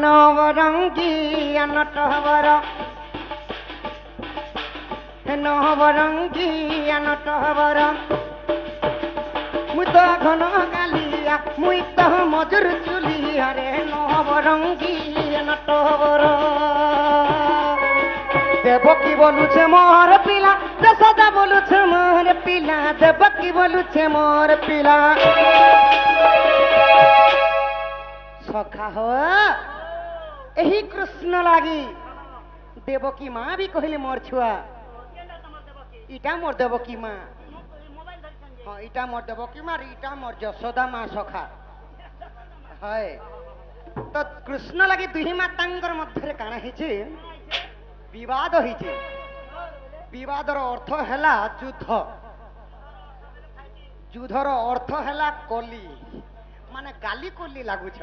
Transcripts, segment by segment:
नवरंगी नटवर नवरंगी नटवर मुई तो घन गालिया मुई तो मजूर चुलिया रे नवरंगी नटवर देवकी बोलुछे मोर पिला यशोदा बोलुछे मोर पिला देवकी बोलुछे मोर पिला सखा हो यही कृष्ण लागी देवकी माँ भी कहले मोर छुआ इटा मोर देवकी माँ हाँ इटा मोर देवकी माँ इटा मोर यशोदा माँ सखा है तो कृष्ण लगी दुही मातांकर मध्य काना हिचे विवाद हिचे विवादर अर्थ हैला युद्ध युद्धर अर्थ हैला कली माने गाली कली लागुछ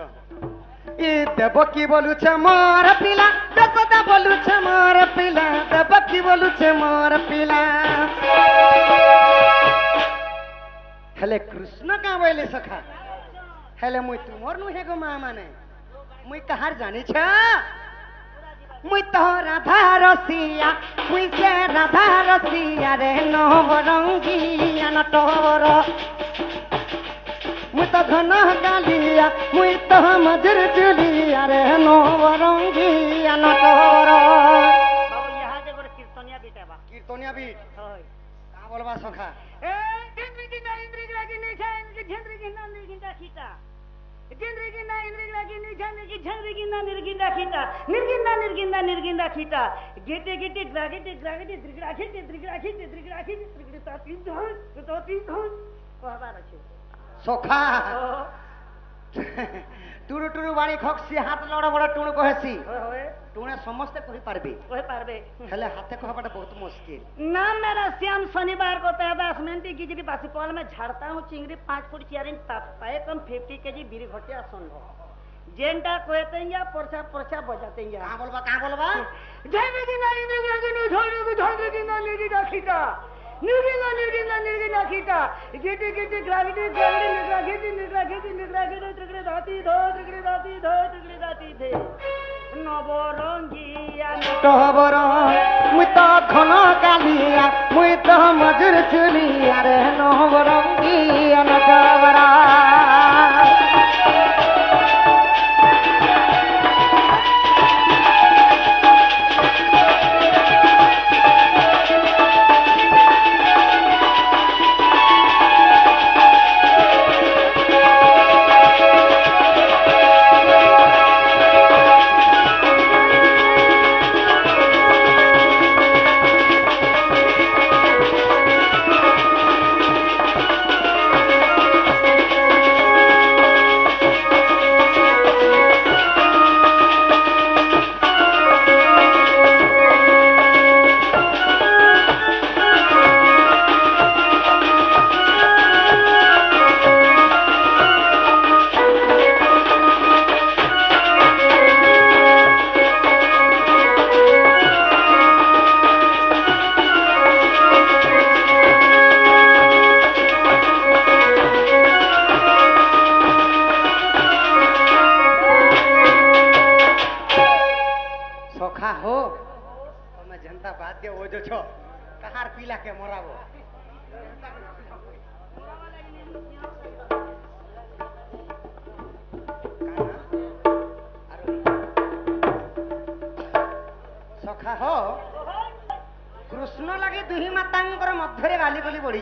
ए देवकी बोलुछे मोर पिला यशोदा बोलुछे मोर पिला देवकी बोलुछे मोर पिला हेले कृष्ण का बोले सखा हेले मुई तुमर नुहे गो मां माने मुई कहार जानी छ मुई तो राधा रसिया मुई से राधा रसिया रे नवरंगी नटवर मुई तो घन गालिया मुई तो मजूर चुलिया रे नवरंगी नटवर बाबू यहाँ जे गोरे कीर्तनिया बीट बा कीर्तनिया बीट होय का बोलबा सखा ए केंद्र की ना इंद्र की लागी नहीं छान की झंद्र की ना निर्गिंदा खीता केंद्र की ना इंद्र की लागी नहीं छान की झंद्र की ना निर्गिंदा खीता निर्गिंदा निर्गिंदा निर्गिंदा खीता गेटे गेटे ग्रागेटे ग्रागेटे द्रिगराखीते द्रिगराखीते द्रिगराखीते द्रिगड़ता तीन धोन तो तीन धोन कहबा रखे सखा टुरु टुरु बाणी खक्सी हाथ लड़ बड़ टुणु कहसी होय टुणे समस्ते कहि पारबे कोई पारबे हेले हाथे कहबाटा बहुत मुश्किल ना मेरा श्याम शनिवार को पैदाश मिनटी की जी बासीपाल में झाड़ता हूँ चिंगड़ी 5 फुट 4 इंच पाए कम 50 केजी बीरी घटिया संभव जेंटा कहते या परछा परछा बजाते या कहाँ बोलबा जय बिगिना इंद्र गगन झोड़ झोड़ की ना लेडी राखीता निर्गिना निर्गिना निर्गिना खीता गेटे गेटे ग्राविटी ग्राविटी निर्ग्रागेटी निर्ग्रागेटी निर्ग्रागेटी त्रिगड़े दाती धो त्रिगड़े दाती धो त्रिगड़े दाती धे नवरंगिया नटवर मुई तो घन गालिया मुई तो मजूर चुलिया रे नवरंगी नटवर कृष्ण लगे दुही मातांकर मध्य गाली गली बढ़ी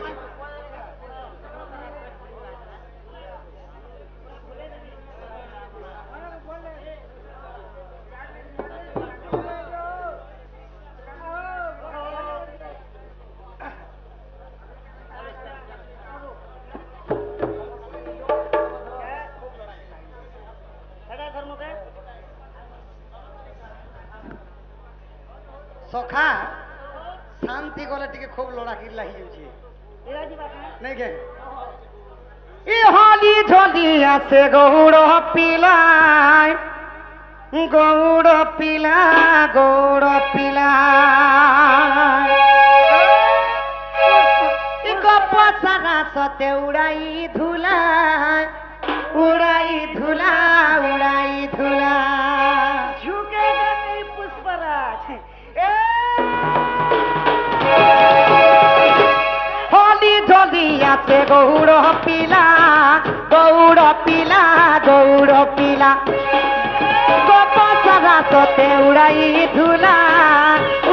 सखा शांति गले टिके खूब लड़ा किरला ही नहीं के ए हाली झोलिया से गौड़ पिला पसारा सते उड़ाई धुला आसे गौड़ पिला गौड़ पिला गौड़ पिला गोप सारा सते उड़ाई धुला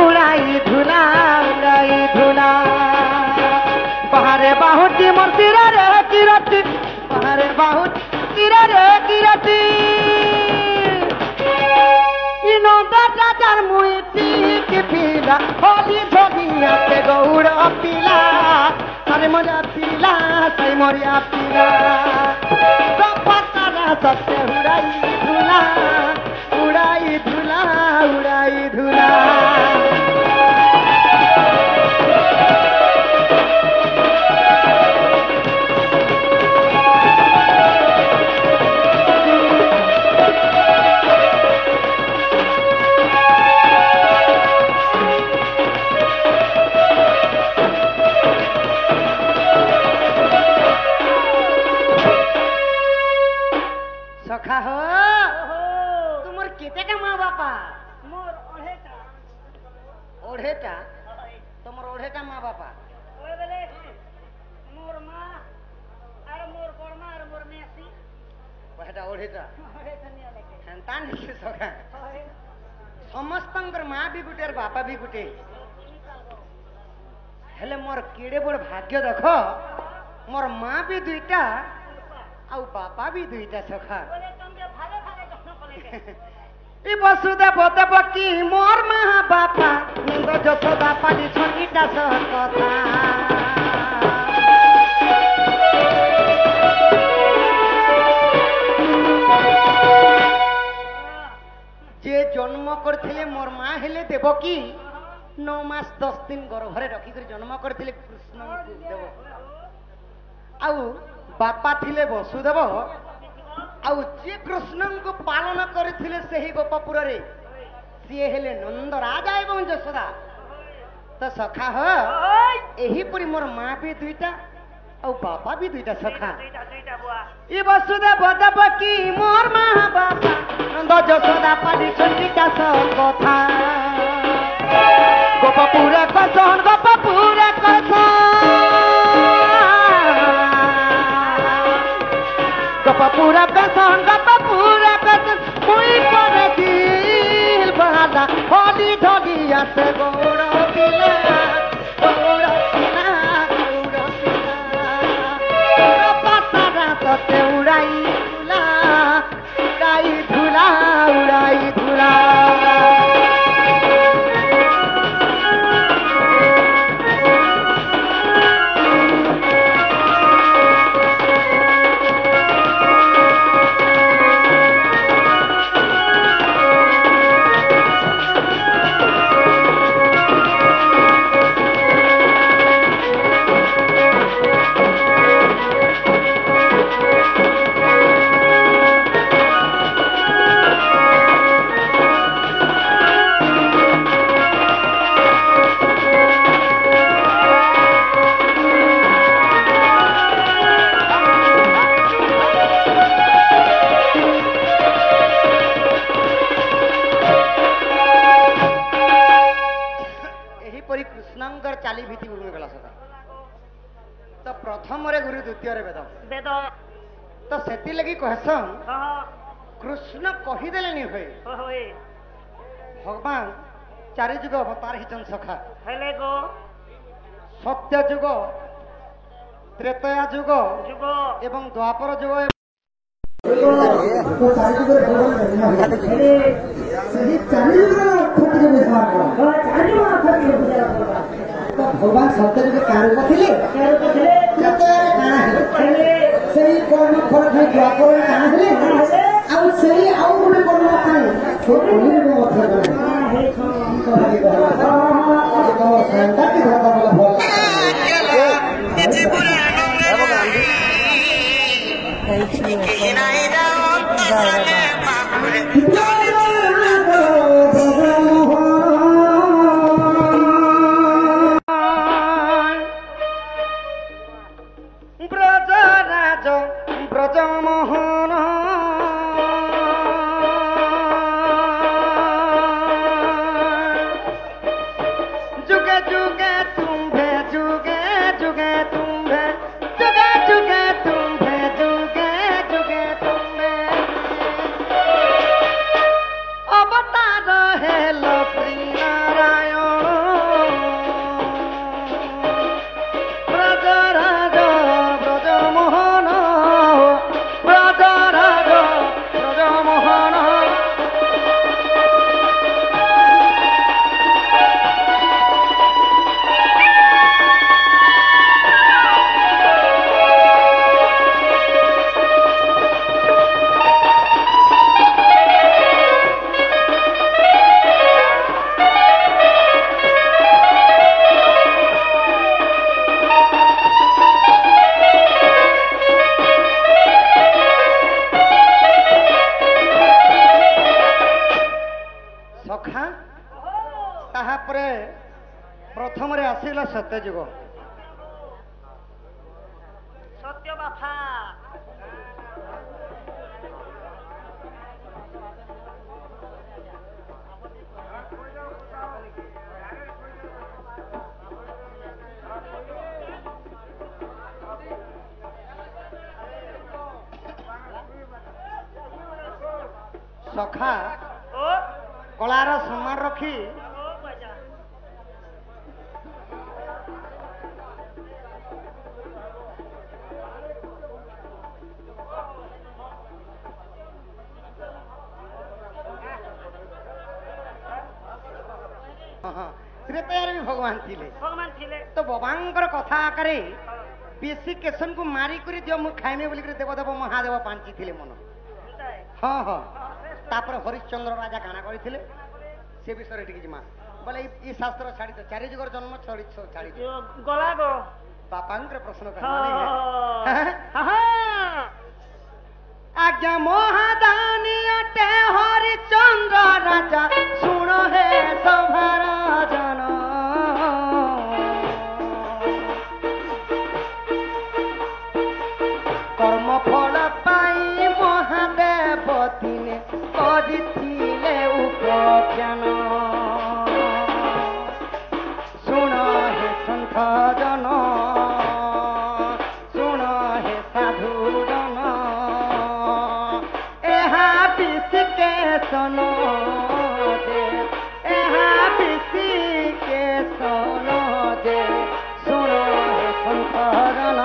उड़ाई धुला उड़ाई धुला बाहरे बाहुटी मोर सिरा रे किरती बाहरे बाहुटी सिरा रे किरती इनोंदा तार मुइती की पीला होली धोगिया पे गौड़ पिला सारे मोरिया पिला सारे मोरिया पिला गोप सारा सते उड़ाई धुला उड़ाई धुला उड़ाई धुला सखा हो तुमर केते का माँ बापा मोर ओढ़ेटा ओढ़ेटा तुमर ओढ़ेटा माँ बापा ओए बेले मोर माँ अरे मोर बड़मा अरे मोर मेसी ओढ़ेटा ओढ़ेटा ओढ़ेटा नहीं लेके संतान निके सखा ओए समस्तंकर माँ भी गुटे और बापा भी गुटे हेले मोर केड़े बड़ भाग्य देखो मोर माँ भी दुईटा आउ बापा भी दुईटा सखा बोले तुमके भागे भागे जखनो पले ई बसुदा बदब की मोर माँ बापा नंद जसोदा पाली छंगीटा सहकता जे जन्म करथिले मोर माँ हेले देवकी 9 मास 10 दिन गर्भरे रखी कर जन्म करथिले कृष्ण देव आउ बापा थिले वसुदेव आउ जे कृष्ण को पालन करथिले सेही गोपपुर रे सी हेले नंद राजा एवं यशोदा तो सखा हो एही परी मोर माँ भी दुईटा आउ बापा भी दुईटा सखा दुईटा बुआ ई वसुदेव बदब की मोर माँ बापा नंद यशोदा पाली छंडीटा सब कथा गोपपुर कसन गोपपुर कसन गपपुरा कसन गपपुरा कसन मुई पर दिल बहादा होली धोगिया से गौड़ पिला गौड़ पिला गौड़ पिला पसारा सते उड़ाई धुला उड़ाई धुला उड़ाई धुला चाली भीति गुरु गला सदा तो प्रथम रे गुरु द्वितीय रे वेद वेद तो सेति लगी कहसन हां कृष्ण कहि देले नि होय होए भगवान चारि जुग अवतार हिचन सखा हेले गो सत्य जुग त्रेतया जुग जुग एवं द्वापर जुग भगवान सत्य जुग कारुक थिले त्रेतयारे काना हेले सेही कर्म फल खाई द्वापर काना हेले आउ सेही आउ गुटे कर्म खाई सो कोनी रे मध्य ब्रजराज ब्रजमोहन जुगे जुगे तुम्भे जुगे जुगे तुम्भे ସମୟରେ ଆସିଗଲା ସତ୍ୟ ଯୁଗ। ସତ୍ୟ ବାଫା ସଖା ଓ କଳାର ସମ୍ମାନ ରଖି ଓ ବଜା ତ୍ରେତୟାରେ ବି ଭଗବାନ ଥିଲେ। ଭଗବାନ ଥିଲେ ତ ବାବାଙ୍କର କଥା ଆକାରେ ବେଶୀ କେଶନକୁ ମାରିକରି ଦିଅ ମୁଁ ଖାଇମି ବୋଲିକରି ଦେବଦେବ ମହାଦେବ ପାଞ୍ଚିଥିଲେ ମନ। ହଁ ହଁ ତାପରେ ହରିଶ୍ଚନ୍ଦ୍ର ରାଜା କାଣା କରିଥିଲେ ସେ ବିଷୟରେ ଟିକେ ଯିମା ବୋଲେ ଏ ଶାସ୍ତ୍ର ଛାଡ଼ିଛ ଚାରି ଯୁଗର ଜନ୍ମ ଛାଡ଼ିଛ ଛାଡ଼ିଛ ଗଲା ଗো ବାପାଙ୍କର ପ୍ରଶ୍ନ ହଁ ଆଜ୍ଞା ମହାଦାନୀ ଅଟେ ହରିଶ୍ଚନ୍ଦ୍ର ରାଜା ଶୁଣ ହେ ସଭାର ଜନ কর্ম ফল পাই মহাদেব দিনে করিছিলে উপখ্যান শুণ হে সন্থ জন শুণ হে সাধু জন এহা বিশিকে শোন যে এহা বিশিকে শোন যে শুণ হে সন্থ জন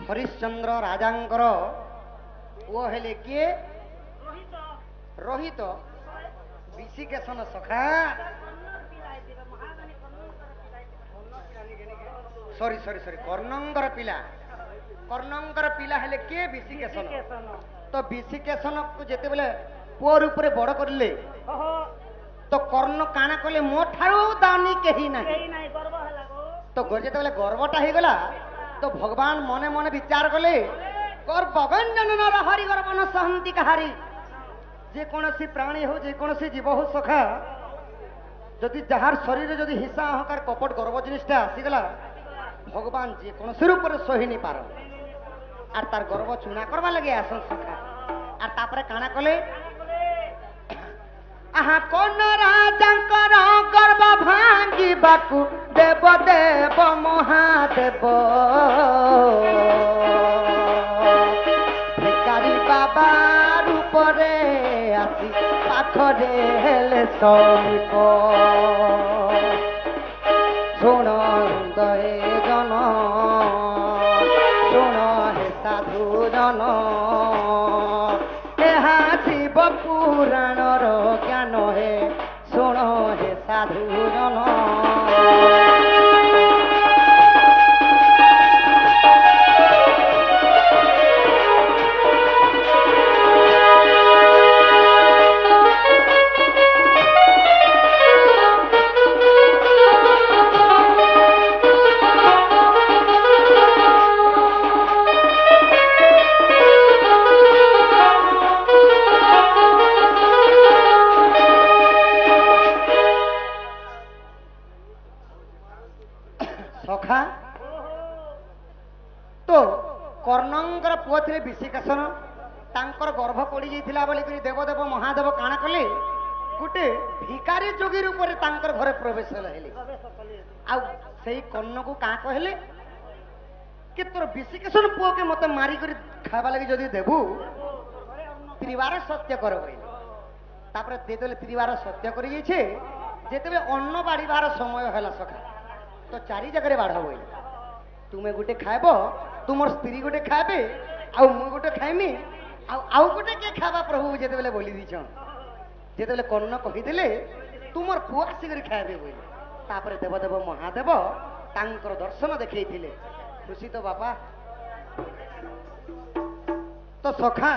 ହରିଶ୍ଚନ୍ଦ୍ର ରାଜାଙ୍କର ପୁଅ ହେଲେ କିଏ ରୋହିତ ବିଶିକେଶନ ସଖା ସରି ସରି ସରି କର୍ଣ୍ଣଙ୍କର ପିଲା ହେଲେ କିଏ ବିଶିକେଶନ ତ ବିଶିକେଶନକୁ ଯେତେବେଳେ ପୁଅ ରୂପରେ ବଡ କରିଲେ ତ କର୍ଣ୍ଣ କାଣା କଲେ ମୋ ଠାରୁ ଦାନୀ କେହି ନାହିଁ ତ ଯେତେବେଳେ ଗର୍ବଟା ହେଇଗଲା ତ ଭଗବାନ ମନେ ମନେ ବିଚାର କଲେ ଗର୍ଭଗଞ୍ଜନର ହରି ଗର୍ବ ନ ସହନ୍ତି କାହାରି ଯେକୌଣସି ପ୍ରାଣୀ ହଉ ଯେକୌଣସି ଜୀବ ହଉ ସଖା ଯଦି ଯାହାର ଶରୀରରେ ଯଦି ହିଂସା ଅହଙ୍କାର କପଟ ଗର୍ବ ଜିନିଷଟା ଆସିଗଲା ଭଗବାନ ଯେକୌଣସି ରୂପରେ ସହି ନି ପାର ଆର୍ ତାର ଗର୍ବ ଚୁନା କରବା ଲାଗି ଆସନ୍ ସଖା ଆର୍ ତାପରେ କାଣା କଲେ ଆହା କୋନ ରାଜାଙ୍କର ଗର୍ବ ଭାଙ୍ଗିବାକୁ ଦେବ ଦେବ ମହାଦେବ ଭିକାରୀ ବାବା ରୂପରେ ଆସି ପାଖରେ ହେଲେ ସମୀପ ଶୁଣ ହେ ଜନ ଶୁଣ ହେ ସାଧୁ ଜନ ଏହା ଶିବ ପୁରାଣର ଜ୍ଞାନ ହେ ଶୁଣ ହେ ସାଧୁ ଜନ ସଖା ତ କର୍ଣ୍ଣଙ୍କର ପୁଅ ଥିଲେ ବିଶିକେଶନ ତାଙ୍କର ଗର୍ଭ ପଡି ଯାଇଥିଲା ବୋଲିକରି ଦେବଦେବ ମହାଦେବ କାଣା କଲେ ଗୋଟେ ଭିକାରୀ ଯୋଗୀ ରୂପରେ ତାଙ୍କର ଘରେ ପ୍ରବେଶ ହେଲେ ଆଉ ସେଇ କର୍ଣ୍ଣକୁ କାଁ କହିଲେ କି ତୋର ବିଶିକେଶନ ପୁଅକେ ମତେ ମାରିକରି ଖାଇବା ଲାଗି ଯଦି ଦେବୁ ତ୍ରିବାର ସତ୍ୟ କର କହିଲେ ତାପରେ ଯେତେବେଳେ ତ୍ରିବାର ସତ୍ୟ କରି ଯାଇଛେ ଯେତେବେଳେ ଅନ୍ନ ବାଢିବାର ସମୟ ହେଲା ସଖା ତ ଚାରି ଜାଗାରେ ବାଢ ବୋଇଲେ ତୁମେ ଗୋଟେ ଖାଇବ ତୁମର ସ୍ତ୍ରୀ ଗୋଟେ ଖାଇବେ ଆଉ ମୁଁ ଗୋଟେ ଖାଇମି ଆଉ ଗୋଟେ କିଏ ଖାଇବା ପ୍ରଭୁ ଯେତେବେଳେ ବୋଲି ଦେଇଛନ୍ ଯେତେବେଳେ କର୍ଣ୍ଣ କହିଦେଲେ ତୁମର ପୁଅ ଆସିକରି ଖାଇବେ ବୋଇଲେ ତାପରେ ଦେବଦେବ ମହାଦେବ ତାଙ୍କର ଦର୍ଶନ ଦେଖେଇଥିଲେ ଖୁସି ତ ବାପା ତ ସଖା